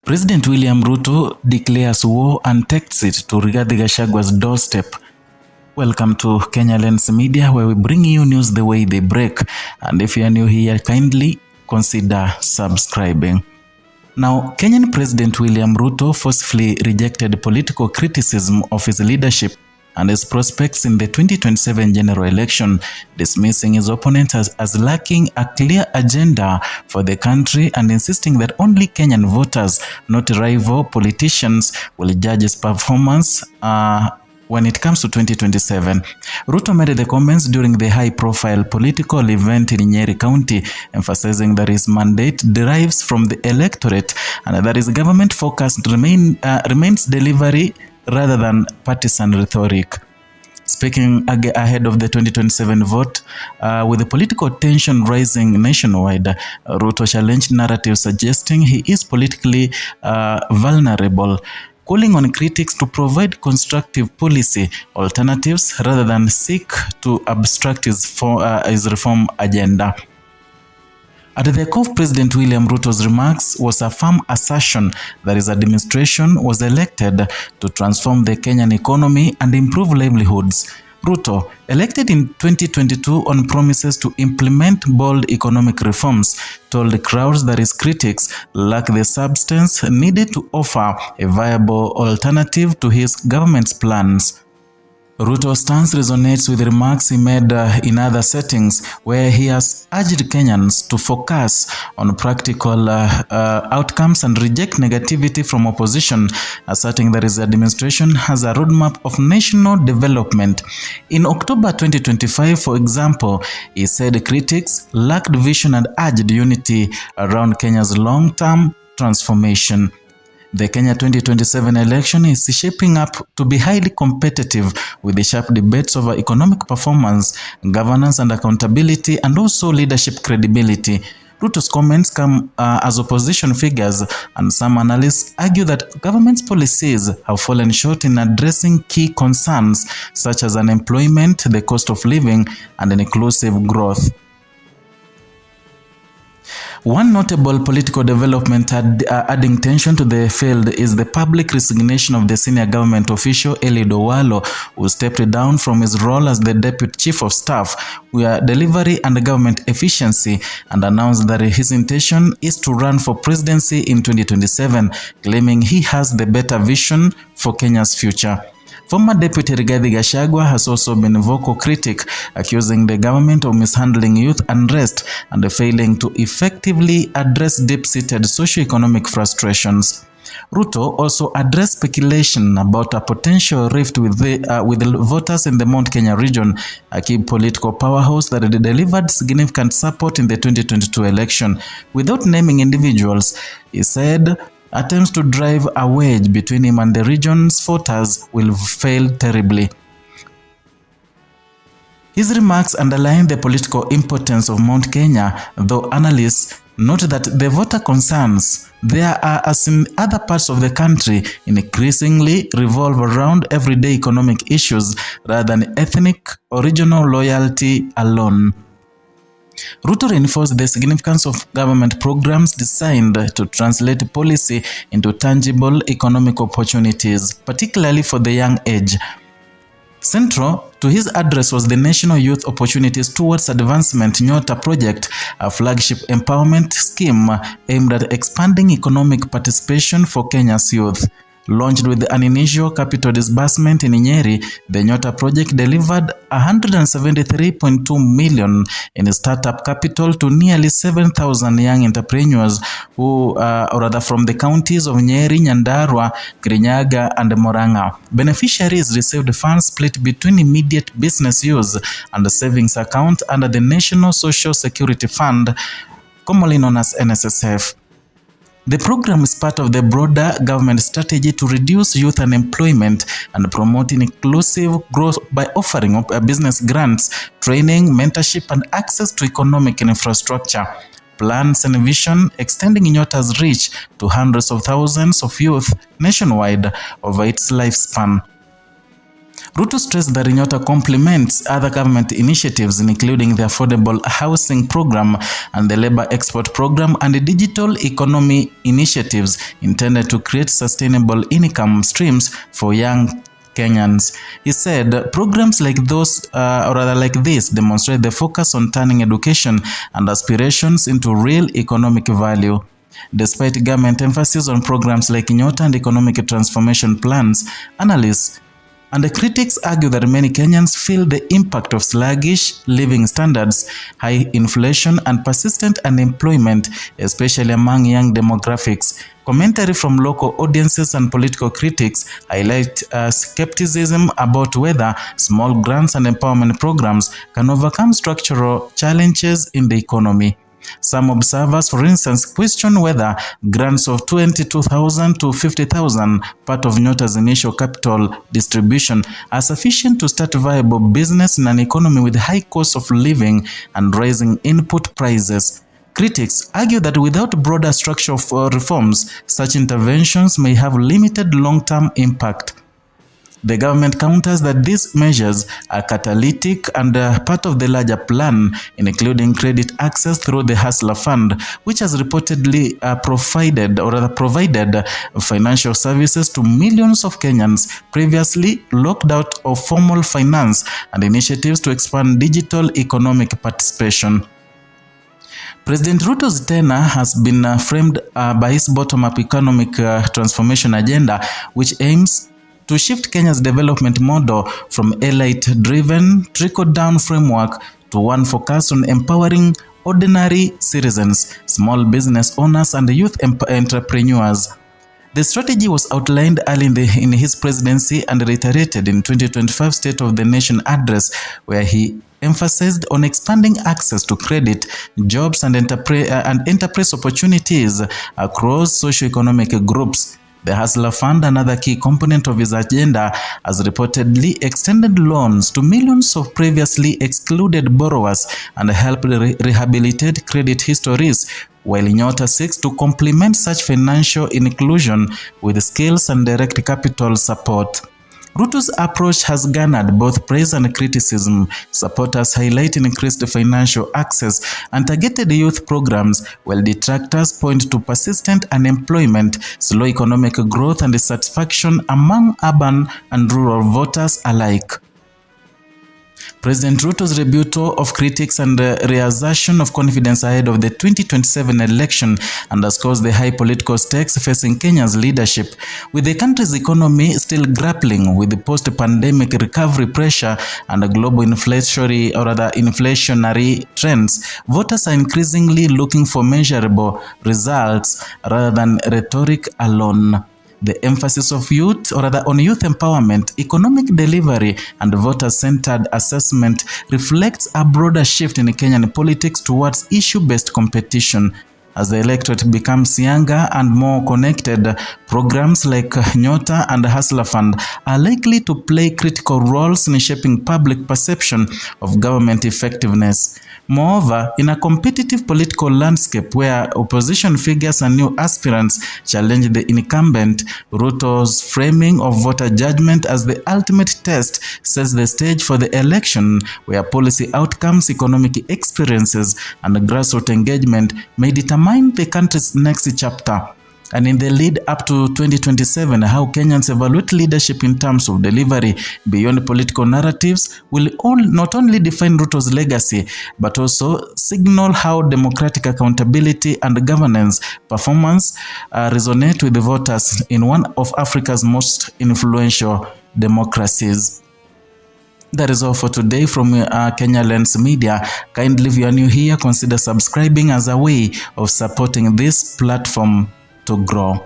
President William Ruto declares war and takes it to Rigathi Gachagua's doorstep. Welcome to Kenya Lens Media, where we bring you news the way they break. And if you are new here, kindly consider subscribing. Now, Kenyan President William Ruto forcefully rejected political criticism of his leadership and his prospects in the 2027 general election, dismissing his opponent as lacking a clear agenda for the country and insisting that only Kenyan voters, not rival politicians, will judge his performance when it comes to 2027. Ruto made the comments during the high-profile political event in Nyeri County, emphasizing that his mandate derives from the electorate and that his government focus remains delivery rather than partisan rhetoric. Speaking ahead of the 2027 vote, with the political tension rising nationwide, Ruto challenged narratives suggesting he is politically vulnerable, calling on critics to provide constructive policy alternatives rather than seek to obstruct his reform agenda. At the core of President William Ruto's remarks was a firm assertion that his administration was elected to transform the Kenyan economy and improve livelihoods. Ruto, elected in 2022 on promises to implement bold economic reforms, told crowds that his critics lack the substance needed to offer a viable alternative to his government's plans. Ruto's stance resonates with remarks he made in other settings, where he has urged Kenyans to focus on practical outcomes and reject negativity from opposition, asserting that his administration has a roadmap of national development. In October 2025, for example, he said critics lacked vision and urged unity around Kenya's long-term transformation. The Kenya 2027 election is shaping up to be highly competitive, with the sharp debates over economic performance, governance and accountability, and also leadership credibility. Ruto's comments come as opposition figures and some analysts argue that government's policies have fallen short in addressing key concerns such as unemployment, the cost of living, and inclusive growth. One notable political development adding tension to the field is the public resignation of the senior government official Eliud Owalo, who stepped down from his role as the Deputy Chief of Staff, where delivery and government efficiency, and announced that his intention is to run for presidency in 2027, claiming he has the better vision for Kenya's future. Former Deputy Rigathi Gachagua has also been a vocal critic, accusing the government of mishandling youth unrest and failing to effectively address deep-seated socio-economic frustrations. Ruto also addressed speculation about a potential rift with the voters in the Mount Kenya region, a key political powerhouse that had delivered significant support in the 2022 election. Without naming individuals, he said attempts to drive a wedge between him and the region's voters will fail terribly. His remarks underline the political impotence of Mount Kenya, though analysts note that the voter concerns there are, as in other parts of the country, increasingly revolve around everyday economic issues rather than ethnic or regional loyalty alone. Ruto reinforced the significance of government programs designed to translate policy into tangible economic opportunities, particularly for the young age. Central to his address was the National Youth Opportunities Towards Advancement Nyota project, a flagship empowerment scheme aimed at expanding economic participation for Kenya's youth. Launched with an initial capital disbursement in Nyeri, the Nyota project delivered 173.2 million in startup capital to nearly 7,000 young entrepreneurs who, or rather from the counties of Nyeri, Nyandarua, Kirinyaga, and Murang'a. Beneficiaries received funds split between immediate business use and a savings account under the National Social Security Fund, commonly known as NSSF. The program is part of the broader government strategy to reduce youth unemployment and promote inclusive growth by offering business grants, training, mentorship, and access to economic infrastructure. Plans and vision extending Nyota's reach to hundreds of thousands of youth nationwide over its lifespan. Ruto stressed that Nyota complements other government initiatives, including the Affordable Housing Program and the Labor Export Program and the Digital Economy initiatives intended to create sustainable income streams for young Kenyans. He said programs like this demonstrate the focus on turning education and aspirations into real economic value. Despite government emphasis on programs like Nyota and economic transformation plans, analysts and the critics argue that many Kenyans feel the impact of sluggish living standards, high inflation, and persistent unemployment, especially among young demographics. Commentary from local audiences and political critics highlight skepticism about whether small grants and empowerment programs can overcome structural challenges in the economy. Some observers, for instance, question whether grants of 22,000 to 50,000, part of Nyota's initial capital distribution, are sufficient to start viable business in an economy with high cost of living and rising input prices. Critics argue that without broader structural reforms, such interventions may have limited long-term impact. The government counters that these measures are catalytic and part of the larger plan, including credit access through the Hustler Fund, which has reportedly provided financial services to millions of Kenyans previously locked out of formal finance, and initiatives to expand digital economic participation. President Ruto's tenure has been framed by his bottom-up economic transformation agenda, which aims to shift Kenya's development model from elite-driven trickle-down framework to one focused on empowering ordinary citizens, small business owners, and youth entrepreneurs. The strategy was outlined early in his presidency and reiterated in 2025 State of the Nation address, where he emphasized on expanding access to credit, jobs, and enterprise opportunities across socio-economic groups. The Hustler Fund, another key component of his agenda, has reportedly extended loans to millions of previously excluded borrowers and helped rehabilitate credit histories, while Nyota seeks to complement such financial inclusion with skills and direct capital support. Ruto's approach has garnered both praise and criticism. Supporters highlight increased financial access and targeted youth programs, while detractors point to persistent unemployment, slow economic growth, and dissatisfaction among urban and rural voters alike. President Ruto's rebuttal of critics and reassertion of confidence ahead of the 2027 election underscores the high political stakes facing Kenya's leadership. With the country's economy still grappling with the post-pandemic recovery pressure and global inflationary trends, voters are increasingly looking for measurable results rather than rhetoric alone. The emphasis of on youth empowerment, economic delivery, and voter-centered assessment reflects a broader shift in Kenyan politics towards issue-based competition. As the electorate becomes younger and more connected, programs like Nyota and Hustler Fund are likely to play critical roles in shaping public perception of government effectiveness. Moreover, in a competitive political landscape where opposition figures and new aspirants challenge the incumbent, Ruto's framing of voter judgment as the ultimate test sets the stage for the election, where policy outcomes, economic experiences, and grassroots engagement may determine the country's next chapter. And in the lead up to 2027, how Kenyans evaluate leadership in terms of delivery beyond political narratives will not only define Ruto's legacy, but also signal how democratic accountability and governance performance resonate with the voters in one of Africa's most influential democracies. That is all for today from Kenya Lens Media. Kindly, if you are new here, consider subscribing as a way of supporting this platform to grow.